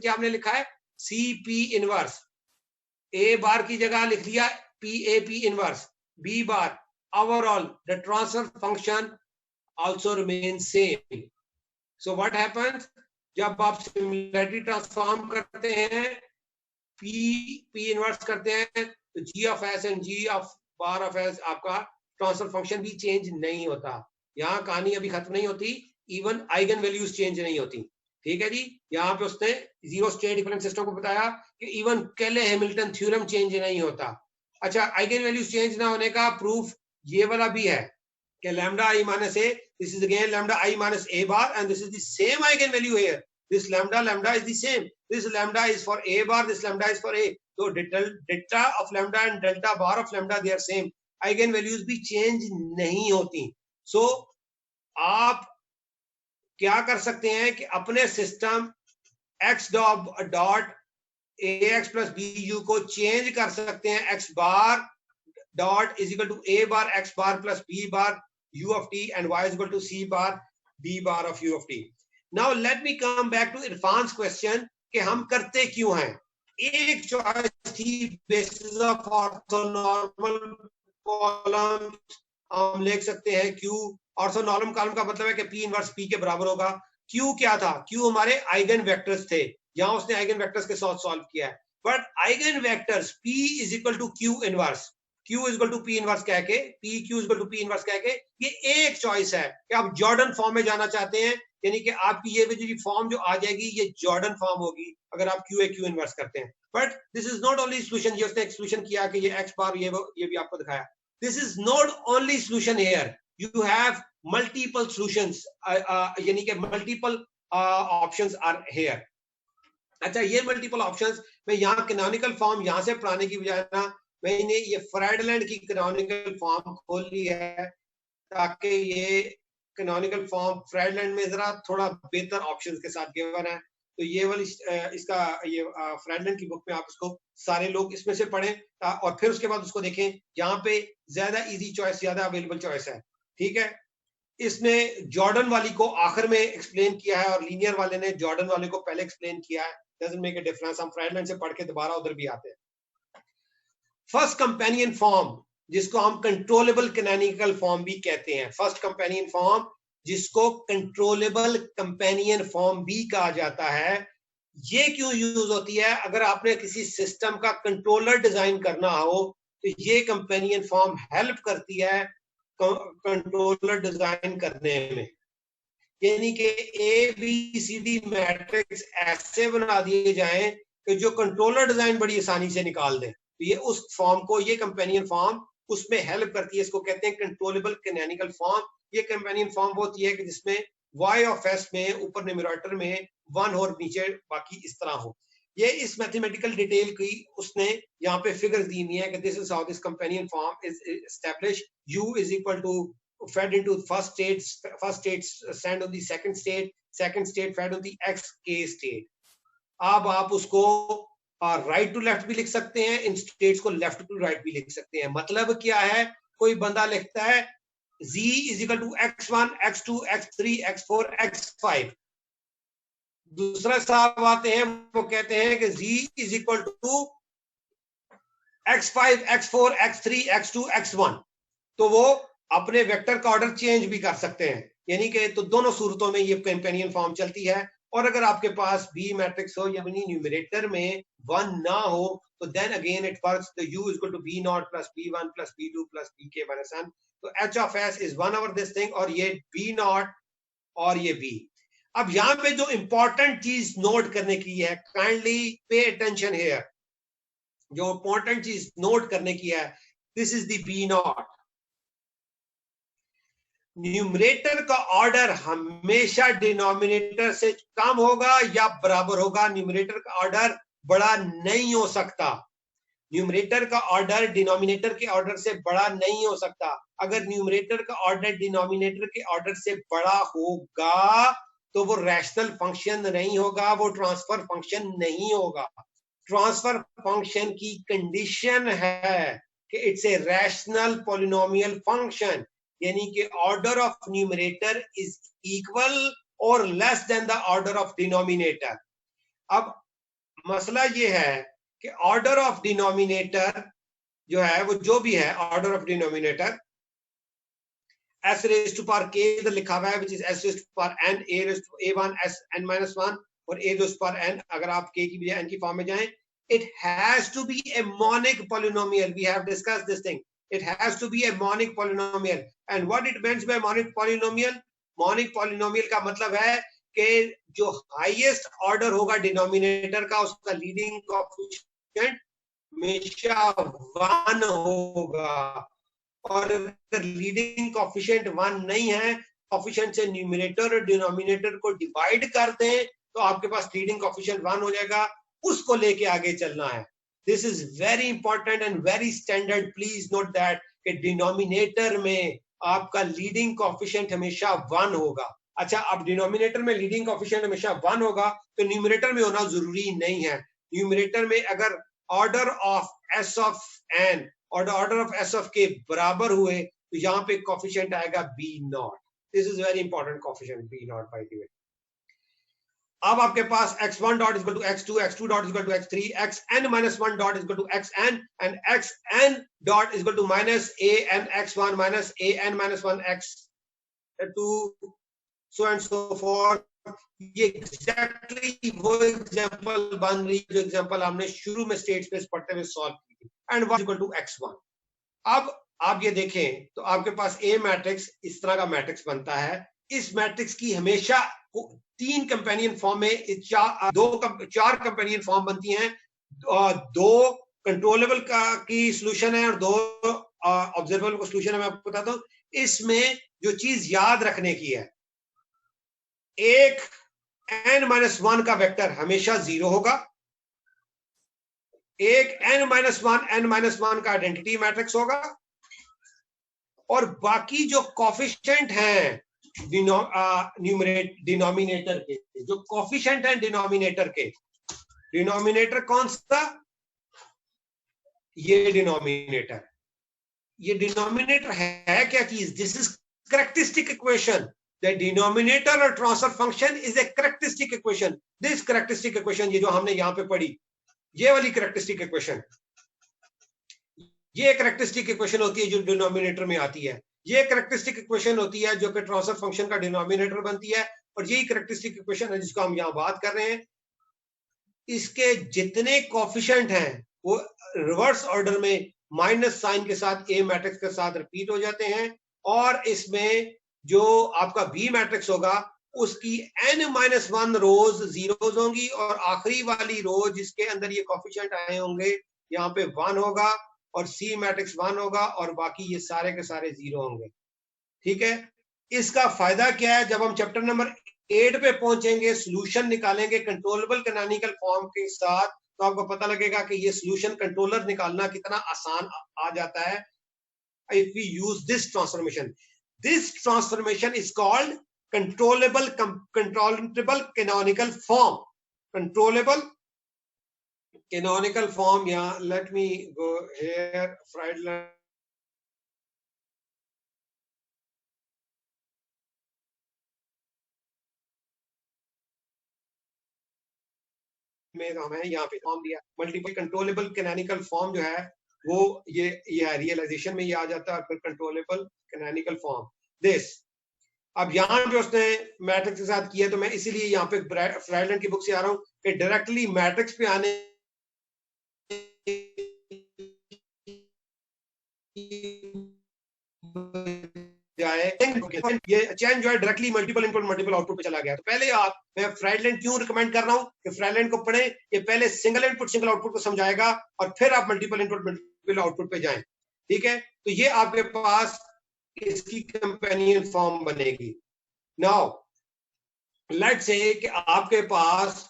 क्या आपने लिखा है, सी पी इनवर्स, ए बार की जगह लिख दिया P A P inverse, B bar overall the transfer function also remain same. So what happens, जब आप सिमिलरिटी ट्रांसफॉर्म करते हैं, पी इनवर्स करते हैं, तो G of S and G of bar of S आपका ट्रांसफर फंक्शन भी change नहीं होता. यहाँ कहानी अभी खत्म नहीं होती, इवन आइगन वैल्यूज चेंज नहीं होती. ठीक है जी, यहाँ पे उसने जीरो स्टेट इक्विवेलेंट सिस्टम को बताया कि इवन केले हैमिल्टन थ्योरम चेंज नहीं होता. अच्छा, आइगन वैल्यूज चेंज ना होने का प्रूफ ये वाला भी है कि lambda I minus A, this is again lambda I minus A bar and this is the same eigen value here. This lambda is the same. This lambda is for a bar. This lambda is for a. So delta of lambda and delta bar of lambda they are same. Eigen values भी change नहीं होती. So आप क्या कर सकते हैं कि अपने system x dot ax plus bu को चेंज कर सकते हैं. x bar dot is equal to a bar x bar plus b bar u of t and y is equal to c bar b bar of u of t. Now let me come back to Irfan's question कि हम करते क्यों हैं. एक choice थी basis of orthonormal column, हम लिख सकते हैं Q. ऑर्थोनॉर्मल कॉलम का मतलब है कि P इनवर्स P के बराबर होगा. Q क्या था, Q हमारे आइगन वेक्टर्स थे, यहाँ उसने आइगन वेक्टर्स के साथ सॉल्व किया है. But eigen vectors P is equal to Q inverse, Q is equal to P inverse कह के, P Q is equal to P inverse कह के, ये एक चॉइस है कि आप जॉर्डन फॉर्म में जाना चाहते हैं, यानी कि आपकी ये जो फॉर्म जो आ जाएगी ये जॉर्डन फॉर्म होगी अगर आप क्यू ए क्यू इनवर्स करते हैं. But this is not only solution, ये उसने एक्सक्लूजन किया कि ये एक्स बार ये भी आपको दिखाया. This is not only solution here, you have multiple solutions, यानी कि मल्टीपल ऑप्शंस आर हियर. अच्छा, ये मल्टीपल ऑप्शंस मैं यहाँ कैनोनिकल फॉर्म यहाँ से पढ़ाने की बजाय ना मैंने ये फ्राइडलैंड की कैनोनिकल फॉर्म खोल ली है ताकि ये कैनोनिकल फॉर्म फ्राइडलैंड में जरा थोड़ा बेहतर ऑप्शंस के साथ गिवन है. तो ये वाली इसका ये फ्राइडलैंड की बुक में आप इसको सारे लोग इसमें से पढ़ें और फिर उसके बाद उसको देखें. यहाँ पे ज्यादा इजी चॉइस, ज्यादा अवेलेबल चॉइस है. ठीक है, इसने जॉर्डन वाली को आखिर में एक्सप्लेन किया है और लीनियर वाले ने जॉर्डन वाले को पहले एक्सप्लेन किया है. डजंट मेक अ डिफरेंस, हम फ्राइडलैंड से पढ़ के दोबारा उधर भी आते हैं. फर्स्ट कंपेनियन फॉर्म जिसको हम कंट्रोलेबल कैनोनिकल फॉर्म भी कहते हैं, फर्स्ट कंपेनियन फॉर्म जिसको कंट्रोलेबल कंपेनियन फॉर्म भी कहा जाता है, ये क्यों यूज होती है? अगर आपने किसी सिस्टम का कंट्रोलर डिजाइन करना हो तो ये कंपेनियन फॉर्म हेल्प करती है कंट्रोलर डिजाइन करने में. यानी कि A B C D matrix ऐसे बना दिए जाएं कि जो कंट्रोलर डिजाइन बड़ी आसानी से निकाल दें. तो ये उस फॉर्म को, ये कंपेनियन फॉर्म उसमें हेल्प करती है. इसको कहते हैं कंट्रोलेबल कैनोनिकल फॉर्म. ये कंपेनियन फॉर्म वो होती है कि जिसमें y ऑफ s में ऊपर न्यूमरेटर में 1 और नीचे बाकी इस तरह हो. ये इस मैथमेटिकल डिटेल की उसने यहाँ पे फिगर दी हुई है कि this is how this companion form is establish. u is equal to fed into first state send on the second state fed on the xk state. अब आप उसको राइट टू लेफ्ट भी लिख सकते हैं, इन स्टेट्स को लेफ्ट टू राइट भी लिख सकते हैं. मतलब क्या है, कोई बंदा लिखता है z is equal to x1 x2 x3 x4 x5. दूसरा साहब आते हैं वो कहते हैं कि z is equal to x5 x4 x3 x2 x1. तो वो अपने वेक्टर का ऑर्डर चेंज भी कर सकते हैं. यानी कि तो दोनों सूरतों में ये कंपेनियन फॉर्म चलती है. और अगर आपके पास बी मैट्रिक्स हो यानी न्यूमरेटर में 1 ना हो तो देन अगेन इट वर्क्स. तो u is equal to b0 plus b1 plus b2 plus bk minus n. तो h of s is 1 over this thing और ये b0 और ये b. अब यहाँ पे जो इंपॉर्टेंट चीज नोट करने की है, काइंडली पे अटेंशन हियर, जो इंपॉर्टेंट चीज नोट करने की है, this is the b0. Numerator का ऑर्डर हमेशा डिनोमिनेटर से कम होगा या बराबर होगा. न्यूमरेटर का ऑर्डर बड़ा नहीं हो सकता. न्यूमरेटर का ऑर्डर डिनोमिनेटर के ऑर्डर से बड़ा नहीं हो सकता. अगर न्यूमरेटर का ऑर्डर डिनोमिनेटर के ऑर्डर से बड़ा होगा तो वो रैशनल फंक्शन नहीं होगा, वो ट्रांसफर फंक्शन नहीं होगा. ट्रांसफर फंक्शन की कंडीशन है कि it's a rational polynomial function, यानी कि order of numerator is equal और less than the order of denominator. अब मसला ये है कि ऑर्डर ऑफ डिनोमिनेटर जो है वो जो भी है, order of denominator s raised to power k इधर लिखा हुआ है, which is s raised to power n, a raised to a1 s n minus 1 और a raised to power n, अगर आप k की बजाय n की फॉर्म में जाएं, it has to be a monic polynomial. We have discussed this thing. It has to be a monic polynomial. And what it means by monic polynomial? Monic polynomial का मतलब है कि जो हाईएस्ट ऑर्डर होगा denominator का, उसका leading coefficient हमेशा 1 होगा, और अगर लीडिंग कोएफिशिएंट 1 नहीं है, कोएफिशिएंट से न्यूमरेटर और डिनोमिनेटर को डिवाइड कर दें तो आपके पास लीडिंग कोएफिशिएंट 1 हो जाएगा, उसको लेके आगे चलना है. This is very important and very standard. Please note that कि डिनोमिनेटर में आपका लीडिंग कोएफिशिएंट हमेशा 1 होगा. अच्छा, अब डिनोमिनेटर में लीडिंग कोएफिशिएंट हमेशा 1 होगा तो न्यूमरेटर में होना जरूरी नहीं है. न्यूमरेटर में अगर order of S of N और ऑर्डर ऑफ एस ऑफ के बराबर हुए तो यहाँ पे कोएफिशिएंट आएगा B naught. This is very important coefficient B naught by the way. अब आपके पास x1 dot is equal to x2, x2 dot is equal to x3, xn minus 1 dot is equal to xn and xn dot is equal to minus an x1 minus an minus 1 x2 so and so forth. ये exactly वो example बन रही है जो example हमने शुरू में state space पढ़ते हुए सॉल्व की थी. And y equal to x1. अब आप ये देखें तो आपके पास A मैट्रिक्स इस तरह का मैट्रिक्स बनता है. इस मैट्रिक्स की हमेशा 3 कंपेनियन फॉर्म में, 4 कंपेनियन फॉर्म बनती हैं. 2 कंट्रोलेबल की सॉल्यूशन है और 2 ऑब्जर्वेबल का सॉल्यूशन है. मैं आपको बताता हूं. इसमें जो चीज याद रखने की है, एक n-1 का वेक्टर हमेशा 0 होगा, एक n-1 का आइडेंटिटी मैट्रिक्स होगा, और बाकी जो कोएफिशिएंट हैं डिनोमिनेटर के, जो कोएफिशिएंट हैं डिनोमिनेटर के, डिनोमिनेटर कौन सा? ये डिनोमिनेटर. ये डिनोमिनेटर है क्या चीज? This is characteristic equation. The denominator or transfer function is a characteristic equation. This characteristic equation, ये जो हमने यहाँ पे पढ़ी, ये वाली characteristic equation, ये characteristic equation होती है जो डिनोमिनेटर में आती है. ये characteristic equation होती है जो कि ट्रांसफर फंक्शन का डिनोमिनेटर बनती है, और यही characteristic equation है जिसको हम यहाँ बात कर रहे हैं. इसके जितने कोएफिशिएंट हैं वो रिवर्स ऑर्डर में माइनस साइन के साथ ए मैट्रिक्स के साथ रिपीट हो जाते हैं, और इसमें जो आपका बी मैट्रिक्स होगा उसकी n-1 रोज जीरोज होंगी, और आखिरी वाली रो जिसके अंदर ये कोएफिशिएंट आए होंगे यहाँ पे 1 होगा, और सी मैट्रिक्स 1 होगा, और बाकी ये सारे के सारे 0 होंगे. ठीक है. इसका फायदा क्या है? जब हम चैप्टर नंबर 8 पे पहुंचेंगे, सॉल्यूशन निकालेंगे कंट्रोलेबल कैनोनिकल फॉर्म के साथ, तो आपको पता लगेगा कि ये सॉल्यूशन कंट्रोलर निकालना कितना आसान आ जाता है if we use this transformation. This transformation is called controllable canonical form. Controllable canonical form. Yeah, let me go here. Friedland. में हमें यहाँ पे फॉर्म दिया. मल्टीपल कंट्रोलेबल कैनोनिकल फॉर्म जो है वो ये रियलाइजेशन में ये आ जाता है, फिर कंट्रोलेबल कैनोनिकल फॉर्म दिस. अब यहाँ पे उसने मैट्रिक्स के साथ किया, तो मैं इसीलिए यहाँ पे फ्राइडलैंड की बुक से आ रहा हूँ कि डायरेक्टली मैट्रिक्स पे आने जाए, ये चेन जो है directly multiple input multiple output पे चला गया. तो पहले मैं फ्राइडलैंड क्यों रिकमेंड कर रहा हूँ कि फ्राइडलैंड को पढ़ें. ये पहले सिंगल इनपुट सिंगल आउटपुट को समझाएगा, और फिर आप मल्टीपल इनपुट मल्टीपल आउटपुट पे जाएं. ठीक है. तो ये आपके पास इसकी कंपेनियन फॉर्म बनेगी. नाउ लेट्स से कि आपके पास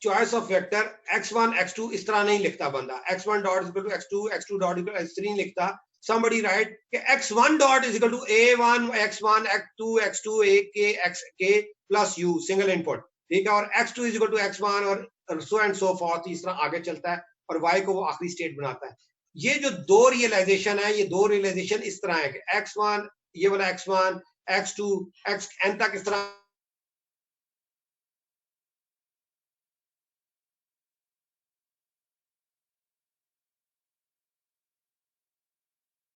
choice of vector x1 x2 इस तरह नहीं लिखता बंदा. x1 dot is equal to x2, x2 dot equal to x3 नहीं लिखता. somebody write कि x1 dot is equal to a1 x1 x2 x2 ak xk plus u single input. ठीक है. और x2 is equal to x1 और so and so forth इस तरह आगे चलता है, और y को वो आखिरी स्टेट बनाता है. ये जो 2 रियलाइजेशन है, ये 2 रियलाइजेशन इस तरह है कि x1 ये वाला x1 x2 xn तक इस तरह